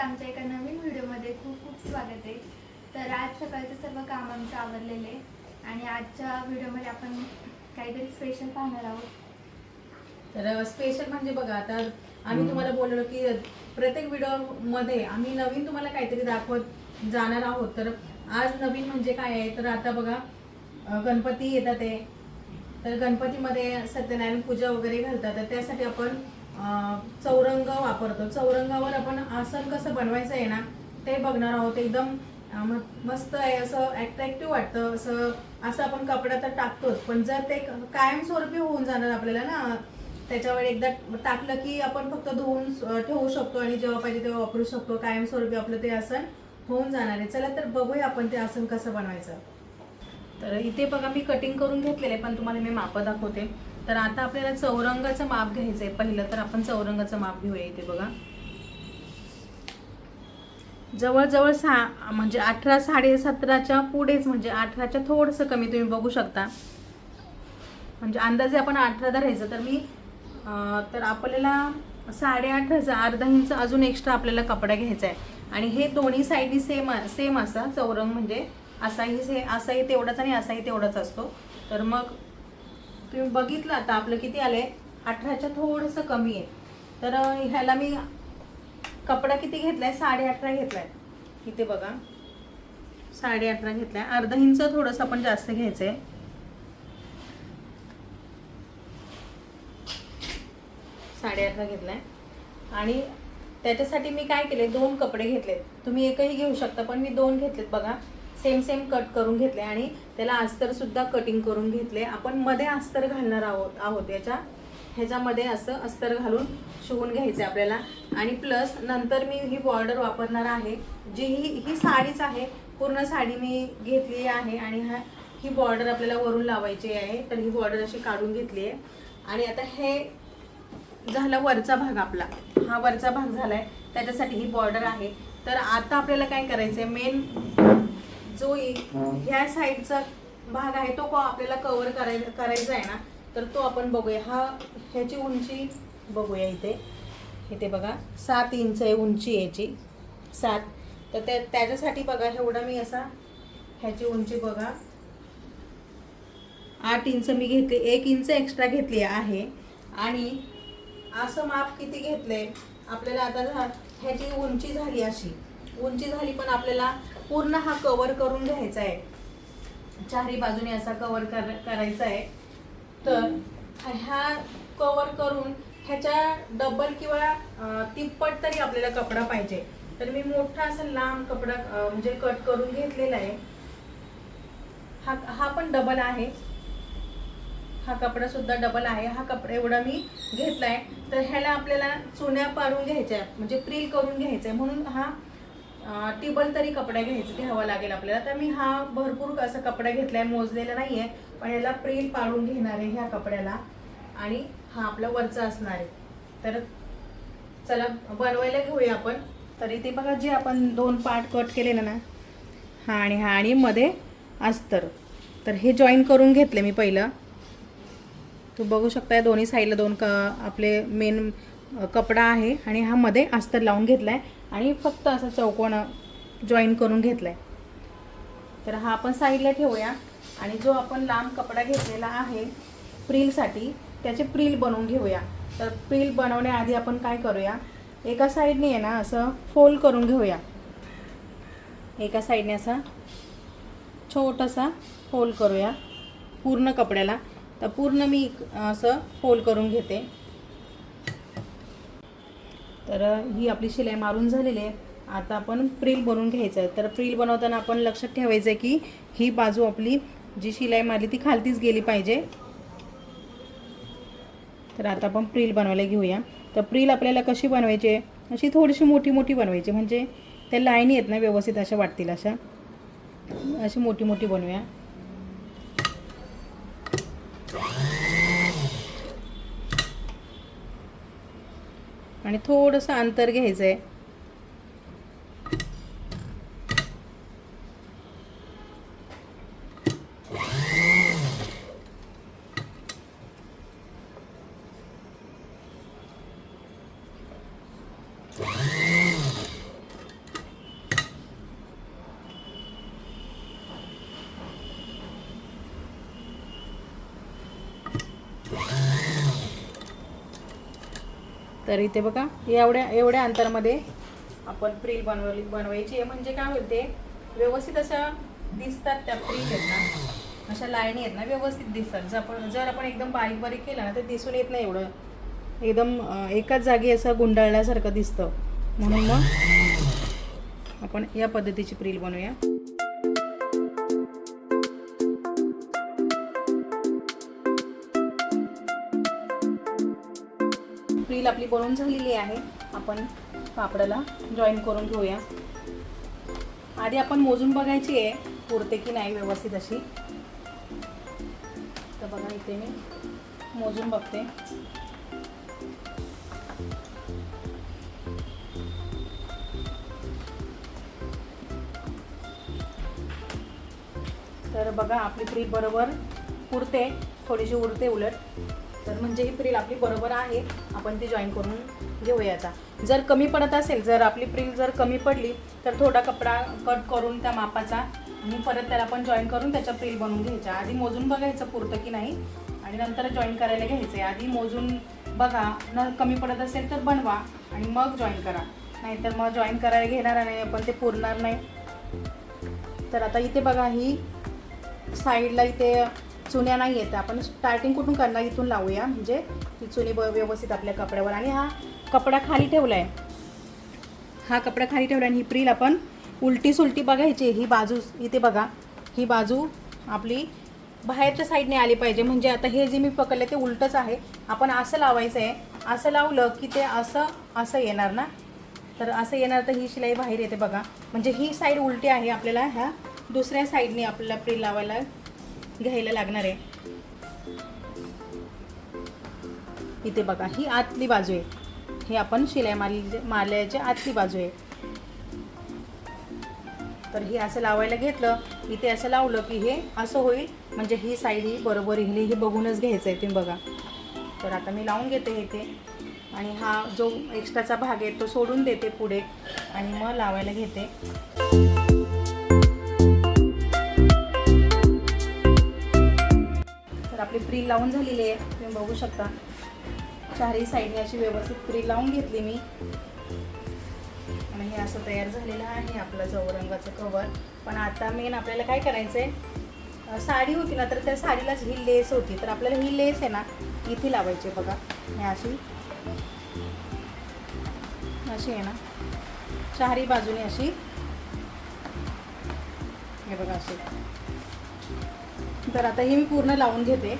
आमच्या एका नवीन व्हिडिओमध्ये खूप खूप स्वागत आहे। तर आज सकाळचं सर्व काम आमचं आवरलेलं आहे आणि आजच्या व्हिडिओमध्ये आपण काहीतरी स्पेशल पाहणार आहोत। तर स्पेशल म्हणजे बघा, आता आम्ही तुम्हाला बोललो की प्रत्येक व्हिडिओमध्ये आम्ही नवीन तुम्हाला काहीतरी दाखवत जाणार आहोत। तर आज नवीन म्हणजे काय आहे, तर आता बघा गणपती येतात आहे, तर गणपतीमध्ये सत्यनारायण पूजा वगैरे घालतात, तर त्यासाठी आपण चौरंग वापरतो। चौरंगावर आपण आसन कसं बनवायचं आहे ना ते बघणार आहोत। एकदम मस्त आहे, असं अट्रॅक्टिव्ह वाटतं। असं आपण कपडा तर टाकतोच, पण जर ते कायमस्वरूपी होऊन जाणार आपल्याला ना, त्याच्यावर एकदा टाकलं की आपण फक्त धुवून ठेवू शकतो आणि जेव्हा पाहिजे तेव्हा वापरू शकतो। कायमस्वरूपी आपलं ते आसन होऊन जाणार आहे। चला तर बघूया आपण ते आसन कसं बनवायचं। तर इथे बघा मी कटिंग करून घेतलेले, पण तुम्हाला मी माप दाखवते। तर आता आपल्याला चौरंगाचं माप घ्यायचं आहे। पहिलं तर आपण चौरंगाचं माप घेऊया। इथे बघा जवळजवळ म्हणजे 18 17:30च्या पुढेच, म्हणजे 18च्या थोडंसं कमी तुम्ही बघू शकता। म्हणजे अंदाजे आपण 18 धरायचं, तर मी तर आपल्याला 8.5 अर्धा इंच अजून एक्स्ट्रा आपल्याला कपडा घ्यायचा आहे। आणि हे दोन्ही साईडनी सेम असा चौरंग, म्हणजे असाही तेवढाच आणि असाही तेवढाच असतो। तर मग तुम्ही बघितलं आता आपलं किती आलंय, 18च्या थोडंसं कमी आहे। तर ह्याला मी कपडा किती घेतलाय, 18.5 घेतलाय। इथे बघा 18.5 घेतलाय, अर्धा इंच थोडंसं आपण जास्त घ्यायचंय। 18.5 घेतलाय आणि त्याच्यासाठी मी काय केले, 2 कपडे घेतलेत। तुम्ही एकही घेऊ शकता, पण मी 2 घेतलेत। बघा सेम कट करून घेतले आणि त्याला अस्तर सुद्धा कटिंग करून घेतले। आपण मध्ये अस्तर घालणार आहोत ह्याच्यामध्ये असं अस्तर घालून शिवून घ्यायचे आपल्याला। आणि प्लस नंतर मी ही बॉर्डर वापरणार आहे, जी ही साडीच आहे, पूर्ण साडी मी घेतली आहे आणि ही बॉर्डर आपल्याला वरून लावायची आहे। तर ही बॉर्डर अशी काढून घेतली आहे। आणि आता हे झाला वरचा भाग आपला, हा वरचा भाग झालाय, त्याच्यासाठी ही बॉर्डर आहे। तर आता आपल्याला काय करायचंय, मेन जो ह्या साईडचा भाग आहे तो आपल्याला कव्हर करायचा आहे ना, तर तो आपण बघूया। ह्याची उंची बघूया। इथे बघा 7 इंच आहे उंची याची, 7। तर त्याच्यासाठी बघा एवढा मी असा ह्याची उंची बघा 8 इंच मी घेतली, 1 इंच एक्स्ट्रा घेतली आहे। आणि असं माप किती घेतलंय आपल्याला, आता ह्याची उंची झाली, अशी उंची झाली, पण आपल्याला पूर्ण हा कव्हर करून घ्यायचा आहे, चारही बाजूने असा कव्हर करायचा आहे। तर ह्या कव्हर करून ह्याच्या डबल किंवा तिप्पट तरी आपल्याला कपडा पाहिजे। तर मी मोठा असा लांब कपडा म्हणजे कट करून घेतलेला आहे। हा पण डबल आहे, हा कपडा सुद्धा डबल आहे। हा कपडा एवढा मी घेतलाय। तर ह्याला आपल्याला चुन्या पाडून घ्यायच्या, म्हणजे प्रिल करून घ्यायचंय, म्हणून हा टिबल तरी कपडा घ्यावा लागेल आपल्याला। तर मी हा भरपूर असा कपडा घेतलाय, मोजलेला नाहीये, पण याला प्रिल पाडून घेणार आहे ह्या कपड्याला। आणि हा आपला वरचा असणार आहे। तर चला बनवायला घेऊया आपण। तर इथे बघा जे आपण 2 पार्ट कट केले ना, हा आणि मध्ये अस्तर, तर हे जॉईन करून घेतले मी पहिलं। तू बघू शकता दोन्ही साईडला 2 आपले मेन कपडा आहे आणि हा मध्ये अस्तर लावून घेतलाय आणि फक्त असं चौकोन जॉईन करून घेतलाय। तर हा आपण साईडला ठेवूया। आणि जो आपण लांब कपडा घेतलेला आहे प्रिलसाठी, त्याचे प्रिल बनवून घेऊया। तर प्रिल बनवण्याआधी आपण काय करूया, एका साईडने आहे ना असं फोल्ड करून घेऊया, एका साईडने असा छोटासा फोल्ड करूया पूर्ण कपड्याला। तर पूर्ण मी असं फोल्ड करून घेते। तर ही आपली शिलाई मारून झालेली आहे। आता आपण प्रिल बनवून घ्यायचं आहे। तर प्रिल बनवताना आपण लक्षात ठेवायचं आहे की ही बाजू आपली जी शिलाई मारली ती खालतीच गेली पाहिजे। तर आता आपण प्रिल बनवायला घेऊया। तर प्रिल आपल्याला कशी बनवायची, अशी थोडीशी मोठी बनवायची, म्हणजे त्या लाईनी आहेत ना व्यवस्थित अशा वाटतील, अशी मोठी बनवूया। आणि थोडंसं अंतर घ्यायचं आहे। तर इथे बघा एवढ्या अंतरामध्ये आपण प्रिल बनवायची आहे. म्हणजे काय होते, व्यवस्थित अशा दिसतात त्या प्रिल आहेत ना, अशा लाईनी आहेत ना व्यवस्थित दिसतात. जर आपण एकदम बारीक बारीक केलं ना तर दिसून येत नाही एवढं, एकदम एकाच जागी असं गुंडाळल्यासारखं दिसतं. म्हणून मग आपण या पद्धतीची प्रिल बनवूया. प्रिल आपली बनवून झालेली आहे. आपण कापडाला जॉईन करून घेऊया. आधी आपण मोजून बघायची आहे पुरते की नाही व्यवस्थित अशी. तर बघा इथे मी मोजून बघते. तर बघा आपली प्रिल बरोबर पुरते, थोडीशी उरते उलट. तर म्हणजे ही प्रिल आपली बरोबर आहे. आपण ती जॉईन करून घेऊया. आता जर कमी पडत असेल, जर आपली प्रिल जर कमी पडली तर थोडा कपडा कट करून त्या मापाचा आणि परत त्याला आपण जॉईन करून त्याच्या प्रिल बनवून घ्यायच्या. आधी मोजून बघायचं पुरतं की नाही आणि नंतर जॉईन करायला घ्यायचं. आधी मोजून बघा, न कमी पडत असेल तर बनवा आणि मग जॉईन करा, नाहीतर मग जॉईन करायला घेणार नाही आपण, ते पुरणार नाही. तर आता इथे बघा, ही साईडला इथे चुन्या नाही आहेत. आपण स्टार्टिंग कुठून करणार इथून लावूया, म्हणजे ती चुनी व्यवस्थित आपल्या कपड्यावर. आणि हा कपडा खाली ठेवला आहे, हा कपडा खाली ठेवला आणि ही प्रिल आपण उलटी सुलटी बघायची. ही बाजू इथे बघा, ही बाजू आपली बाहेरच्या साईडने आली पाहिजे. म्हणजे आता हे जे मी पकडले ते उलटच आहे. आपण असं लावायचं आहे. असं लावलं की ते असं येणार ना, तर असं येणार तर ही शिलाई बाहेर येते बघा. म्हणजे ही साईड उलटी आहे. आपल्याला ह्या दुसऱ्या साईडने आपल्याला प्रिल लावायला घ्यायला लागणार आहे. इथे बघा, ही आतली बाजू आहे. ही आपण शिलाई मारल्याची आतली बाजू आहे. तर हे असं लावायला घेतलं, इथे असं लावलं की हे असं होईल. म्हणजे ही साईड ही बरोबर येईल, हे बघूनच घ्यायचं आहे तुम्ही बघा. तर आता मी लावून घेते इथे आणि हा जो एक्स्ट्राचा भाग आहे तो सोडून देते पुढे आणि मग लावायला घेते. तर आपली प्रिल लावून झालेली आहे, तुम्ही बघू शकता. चारही साईडने अशी व्यवस्थित प्रिल लावून घेतली मी आणि हे असं तयार झालेलं आहे आपलं चौरंगाचं कवर. पण आता मेन आपल्याला काय करायचं आहे, साडी होती ना तर त्या साडीलाच ही लेस होती, तर आपल्याला ही लेस आहे ना इथे लावायची बघा. हे अशी आहे ना, चारही बाजूने अशी, हे बघा अशी. तर आता ही मी पूर्ण लावून घेते.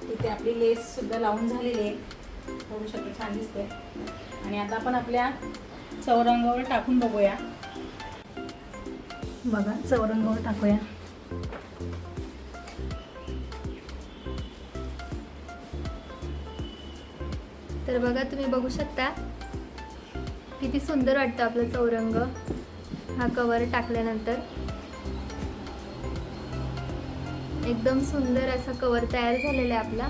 इथे आपली लेस सुद्धा लावून झालेली आहे, बघू शकता, छान दिसते. आणि आता आपण आपल्या चौरंगावर टाकून बघूया. बघा, चौरंगावर टाकूया. तर बघा, तुम्ही बघू शकता किती सुंदर वाटतं आपलं चौरंग हा कवर टाकल्यानंतर. एकदम सुंदर असा कवर तयार झालेला आहे आपला.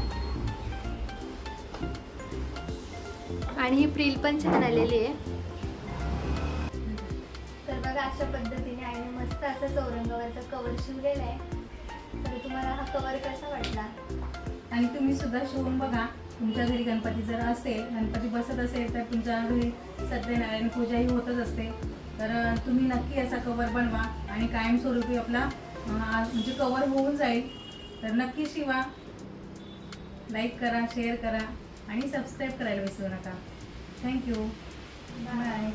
आणि ही प्रिल पण छान आलेली आहे. तर बघा, अशा पद्धतीने आईने मस्त असं चौरंगावरचा कवर शिवलेला आहे. तर तुम्हाला हा कवर कसा वाटला? आणि तुम्ही सुद्धा शिवून बघा. तुमच्या घरी गणपती जर असेल, गणपती बसत असेल, तर तुमच्या घरी सत्यनारायण पूजाही होतच असते. तर तुम्ही नक्की असा कवर बनवा आणि कायमस्वरूपी आपला म्हणजे कवर होऊन जाईल. तर नक्की शिवा, लाईक करा, शेअर करा आणि सबस्क्राईब करायला विसरू नका. थँक्यू. बाय.